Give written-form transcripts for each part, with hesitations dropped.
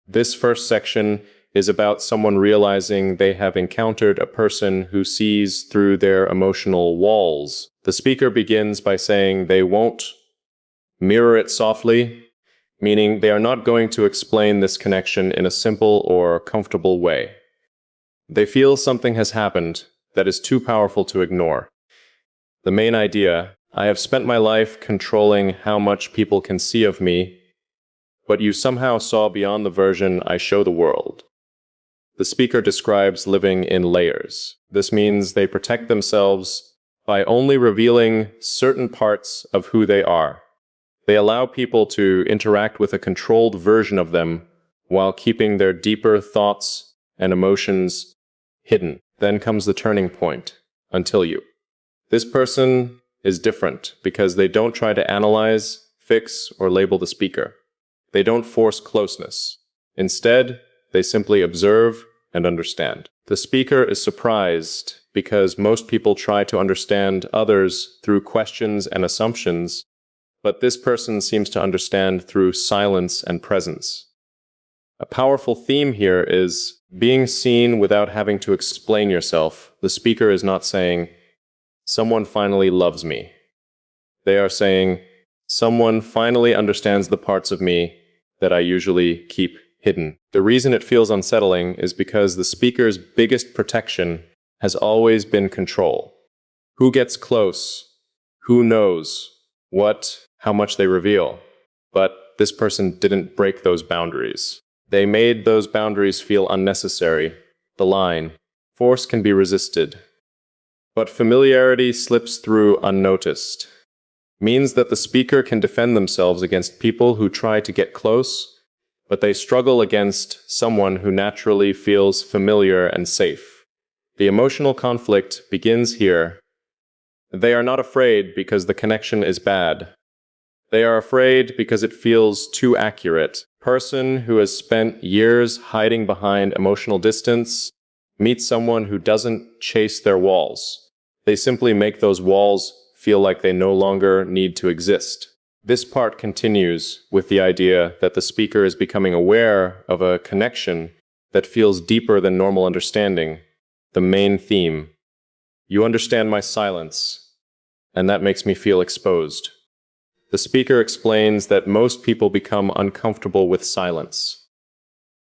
This first section is about someone realizing they have encountered a person who sees through their emotional walls. The speaker begins by saying they won't mirror it softly, meaning they are not going to explain this connection in a simple or comfortable way. They feel something has happened that is too powerful to ignore. The main idea: I have spent my life controlling how much people can see of me, but you somehow saw beyond the version I show the world. The speaker describes living in layers. This means they protect themselves by only revealing certain parts of who they are. They allow people to interact with a controlled version of them while keeping their deeper thoughts and emotions hidden. Then comes the turning point: until you. This person is different because they don't try to analyze, fix, or label the speaker. They don't force closeness. Instead, they simply observe and understand. The speaker is surprised because most people try to understand others through questions and assumptions, but this person seems to understand through silence and presence. A powerful theme here is being seen without having to explain yourself. The speaker is not saying, "Someone finally loves me." They are saying, "Someone finally understands the parts of me that I usually keep hidden." The reason it feels unsettling is because the speaker's biggest protection has always been control. Who gets close? Who knows how much they reveal? But this person didn't break those boundaries. They made those boundaries feel unnecessary. The line, "Force can be resisted, but familiarity slips through unnoticed," means that the speaker can defend themselves against people who try to get close, but they struggle against someone who naturally feels familiar and safe. The emotional conflict begins here. They are not afraid because the connection is bad. They are afraid because it feels too accurate. A person who has spent years hiding behind emotional distance meets someone who doesn't chase their walls. They simply make those walls feel like they no longer need to exist. This part continues with the idea that the speaker is becoming aware of a connection that feels deeper than normal understanding. The main theme: you understand my silence, and that makes me feel exposed. The speaker explains that most people become uncomfortable with silence.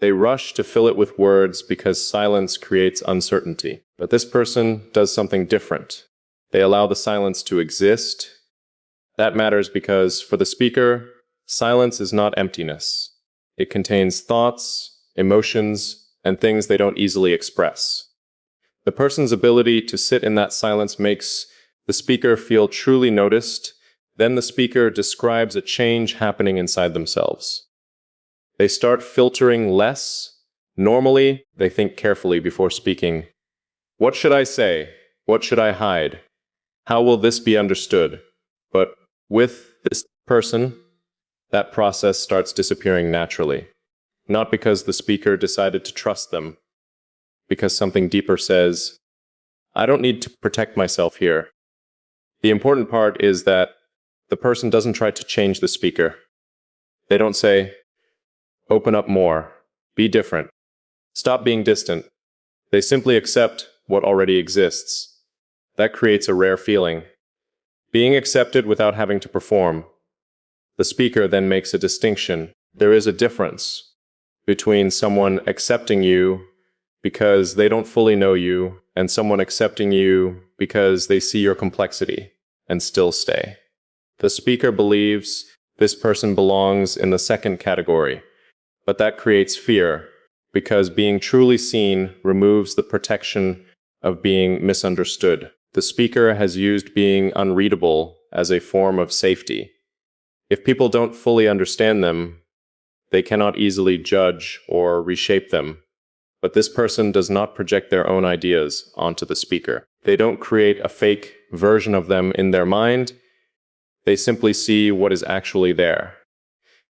They rush to fill it with words because silence creates uncertainty. But this person does something different. They allow the silence to exist. That matters because, for the speaker, silence is not emptiness. It contains thoughts, emotions, and things they don't easily express. The person's ability to sit in that silence makes the speaker feel truly noticed. Then the speaker describes a change happening inside themselves. They start filtering less. Normally, they think carefully before speaking. What should I say? What should I hide? How will this be understood? But with this person, that process starts disappearing naturally. Not because the speaker decided to trust them, because something deeper says, "I don't need to protect myself here." The important part is that the person doesn't try to change the speaker. They don't say, "Open up more, be different, stop being distant." They simply accept what already exists. That creates a rare feeling: being accepted without having to perform. The speaker then makes a distinction. There is a difference between someone accepting you because they don't fully know you and someone accepting you because they see your complexity and still stay. The speaker believes this person belongs in the second category, but that creates fear because being truly seen removes the protection of being misunderstood. The speaker has used being unreadable as a form of safety. If people don't fully understand them, they cannot easily judge or reshape them. But this person does not project their own ideas onto the speaker. They don't create a fake version of them in their mind. They simply see what is actually there.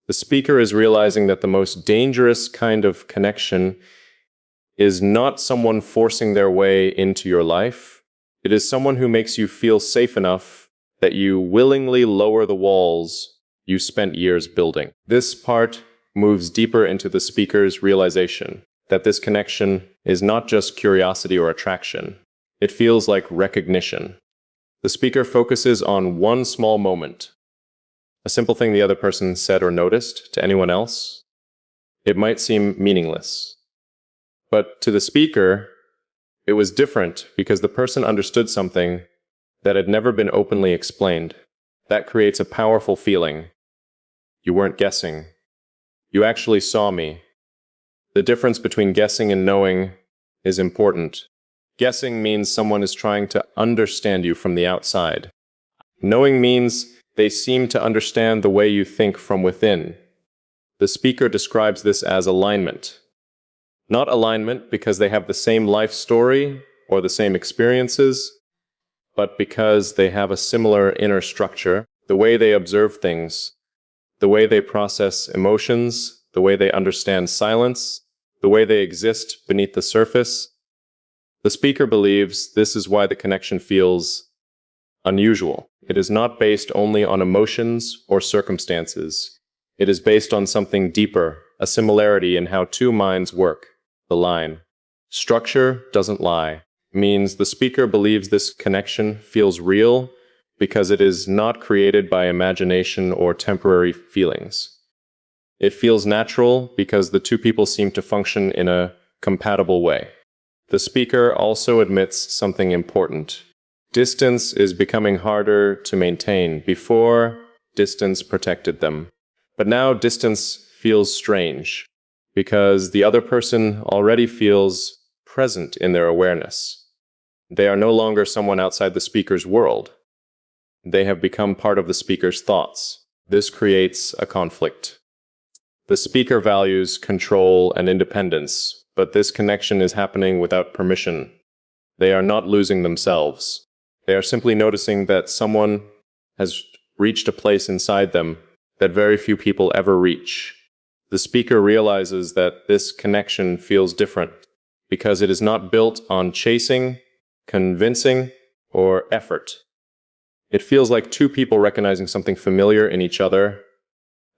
The speaker is realizing that the most dangerous kind of connection is not someone forcing their way into your life. It is someone who makes you feel safe enough that you willingly lower the walls you spent years building. This part moves deeper into the speaker's realization that this connection is not just curiosity or attraction. It feels like recognition. The speaker focuses on one small moment, a simple thing the other person said or noticed to anyone else. It might seem meaningless, but to the speaker, it was different because the person understood something that had never been openly explained. That creates a powerful feeling. You weren't guessing. You actually saw me. The difference between guessing and knowing is important. Guessing means someone is trying to understand you from the outside. Knowing means they seem to understand the way you think from within. The speaker describes this as alignment. Not alignment because they have the same life story or the same experiences, but because they have a similar inner structure, the way they observe things, the way they process emotions, the way they understand silence, the way they exist beneath the surface. The speaker believes this is why the connection feels unusual. It is not based only on emotions or circumstances. It is based on something deeper, a similarity in how two minds work. The line, "Structure doesn't lie," means the speaker believes this connection feels real because it is not created by imagination or temporary feelings. It feels natural because the two people seem to function in a compatible way. The speaker also admits something important. Distance is becoming harder to maintain. Before, distance protected them. But now distance feels strange because the other person already feels present in their awareness. They are no longer someone outside the speaker's world. They have become part of the speaker's thoughts. This creates a conflict. The speaker values control and independence, but this connection is happening without permission. They are not losing themselves. They are simply noticing that someone has reached a place inside them that very few people ever reach. The speaker realizes that this connection feels different because it is not built on chasing, convincing, or effort. It feels like two people recognizing something familiar in each other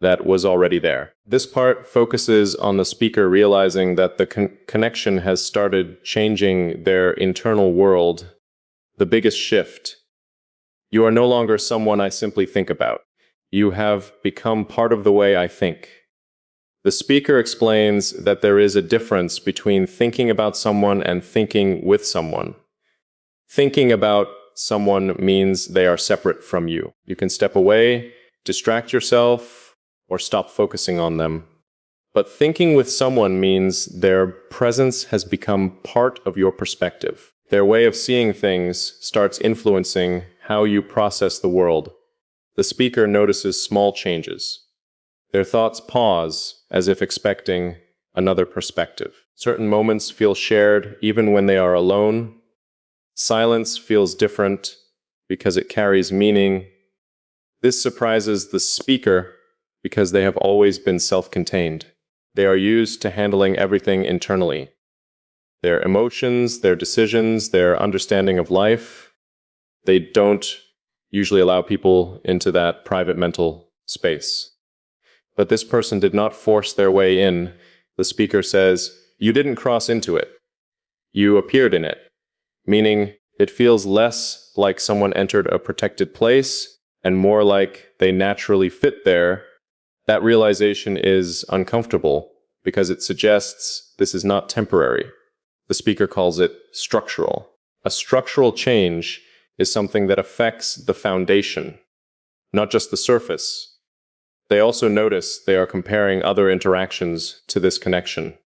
that was already there. This part focuses on the speaker realizing that the connection has started changing their internal world. The biggest shift. You are no longer someone I simply think about. You have become part of the way I think. The speaker explains that there is a difference between thinking about someone and thinking with someone. Thinking about someone means they are separate from you. You can step away, distract yourself, or stop focusing on them. But thinking with someone means their presence has become part of your perspective. Their way of seeing things starts influencing how you process the world. The speaker notices small changes. Their thoughts pause as if expecting another perspective. Certain moments feel shared even when they are alone. Silence feels different because it carries meaning. This surprises the speaker because they have always been self-contained. They are used to handling everything internally. Their emotions, their decisions, their understanding of life. They don't usually allow people into that private mental space. But this person did not force their way in. The speaker says, "You didn't cross into it. You appeared in it," meaning it feels less like someone entered a protected place and more like they naturally fit there. That realization is uncomfortable because it suggests this is not temporary. The speaker calls it structural. A structural change is something that affects the foundation, not just the surface. They also notice they are comparing other interactions to this connection.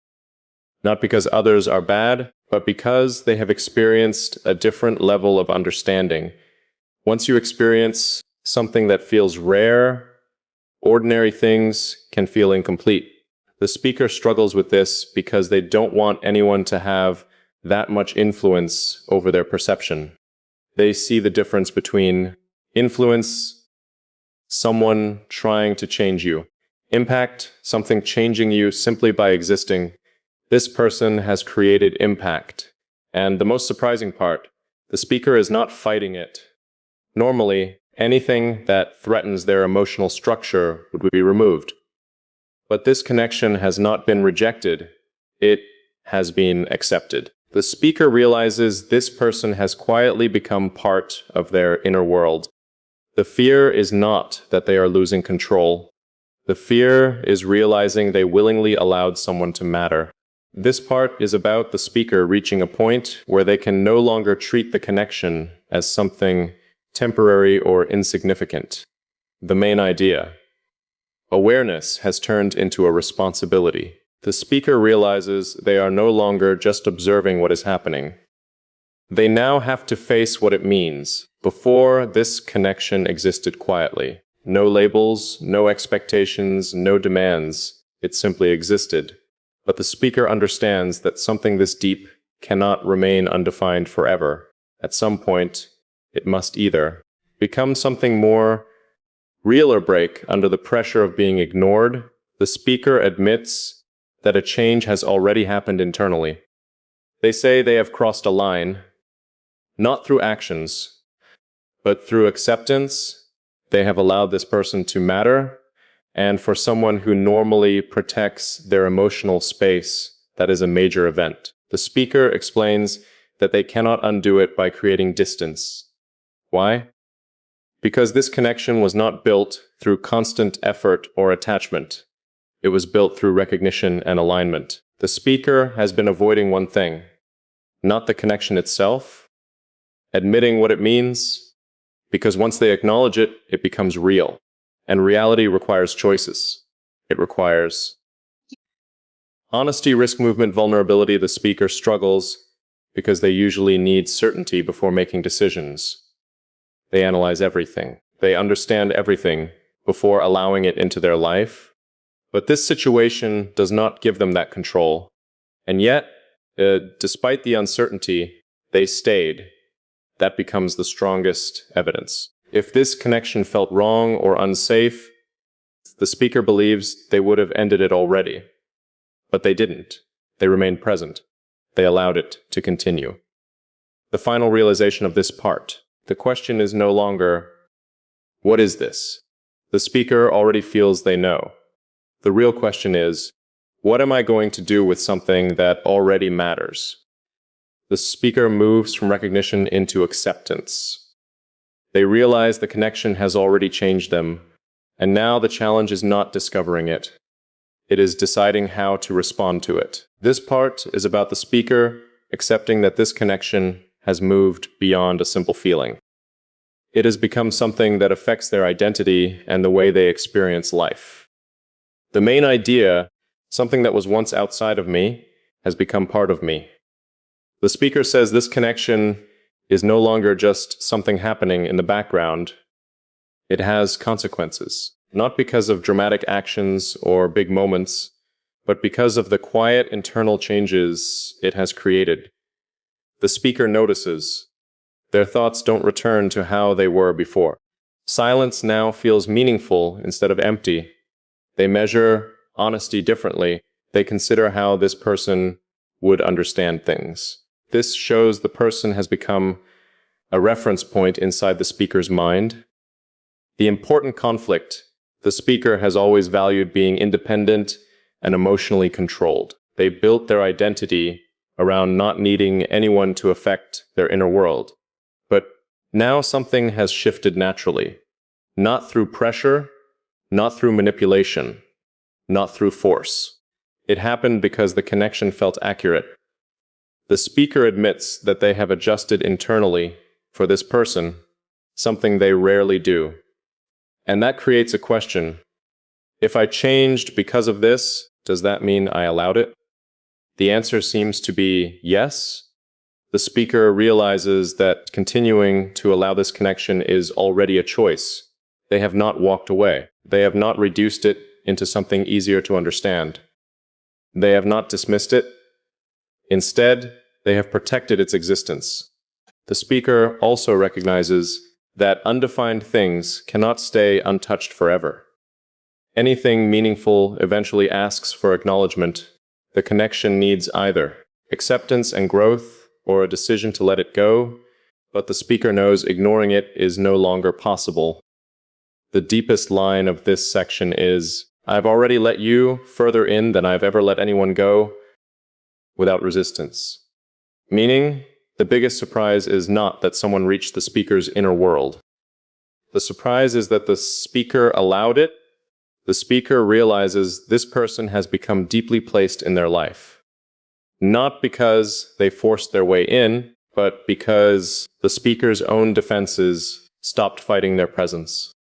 Not because others are bad, but because they have experienced a different level of understanding. Once you experience something that feels rare, ordinary things can feel incomplete. The speaker struggles with this because they don't want anyone to have that much influence over their perception. They see the difference between influence, someone trying to change you, impact, something changing you simply by existing. This person has created impact. And the most surprising part, the speaker is not fighting it. Normally, anything that threatens their emotional structure would be removed. But this connection has not been rejected. It has been accepted. The speaker realizes this person has quietly become part of their inner world. The fear is not that they are losing control. The fear is realizing they willingly allowed someone to matter. This part is about the speaker reaching a point where they can no longer treat the connection as something temporary or insignificant. The main idea. Awareness has turned into a responsibility. The speaker realizes they are no longer just observing what is happening. They now have to face what it means. Before, this connection existed quietly. No labels, no expectations, no demands. It simply existed. But the speaker understands that something this deep cannot remain undefined forever. At some point, it must either become something more real or break under the pressure of being ignored. The speaker admits that a change has already happened internally. They say they have crossed a line, not through actions, but through acceptance. They have allowed this person to matter, and for someone who normally protects their emotional space, that is a major event. The speaker explains that they cannot undo it by creating distance. Why? Because this connection was not built through constant effort or attachment. It was built through recognition and alignment. The speaker has been avoiding one thing, not the connection itself, admitting what it means, because once they acknowledge it, it becomes real. And reality requires choices. It requires honesty, risk, movement, vulnerability. The speaker struggles because they usually need certainty before making decisions. They analyze everything. They understand everything before allowing it into their life. But this situation does not give them that control. And yet, despite the uncertainty, they stayed. That becomes the strongest evidence. If this connection felt wrong or unsafe, the speaker believes they would have ended it already. But they didn't. They remained present. They allowed it to continue. The final realization of this part. The question is no longer, what is this? The speaker already feels they know. The real question is, what am I going to do with something that already matters? The speaker moves from recognition into acceptance. They realize the connection has already changed them, and now the challenge is not discovering it. It is deciding how to respond to it. This part is about the speaker accepting that this connection has moved beyond a simple feeling. It has become something that affects their identity and the way they experience life. The main idea, something that was once outside of me, has become part of me. The speaker says this connection is no longer just something happening in the background. It has consequences, not because of dramatic actions or big moments, but because of the quiet internal changes it has created. The speaker notices. Their thoughts don't return to how they were before. Silence now feels meaningful instead of empty. They measure honesty differently. They consider how this person would understand things. This shows the person has become a reference point inside the speaker's mind. The important conflict. The speaker has always valued being independent and emotionally controlled. They built their identity around not needing anyone to affect their inner world. But now something has shifted naturally. Not through pressure, not through manipulation, not through force. It happened because the connection felt accurate. The speaker admits that they have adjusted internally for this person, something they rarely do. And that creates a question. If I changed because of this, does that mean I allowed it? The answer seems to be yes. The speaker realizes that continuing to allow this connection is already a choice. They have not walked away. They have not reduced it into something easier to understand. They have not dismissed it. Instead, they have protected its existence. The speaker also recognizes that undefined things cannot stay untouched forever. Anything meaningful eventually asks for acknowledgement. The connection needs either acceptance and growth or a decision to let it go, but the speaker knows ignoring it is no longer possible. The deepest line of this section is, I've already let you further in than I've ever let anyone go without resistance. Meaning, the biggest surprise is not that someone reached the speaker's inner world. The surprise is that the speaker allowed it. The speaker realizes this person has become deeply placed in their life. Not because they forced their way in, but because the speaker's own defenses stopped fighting their presence.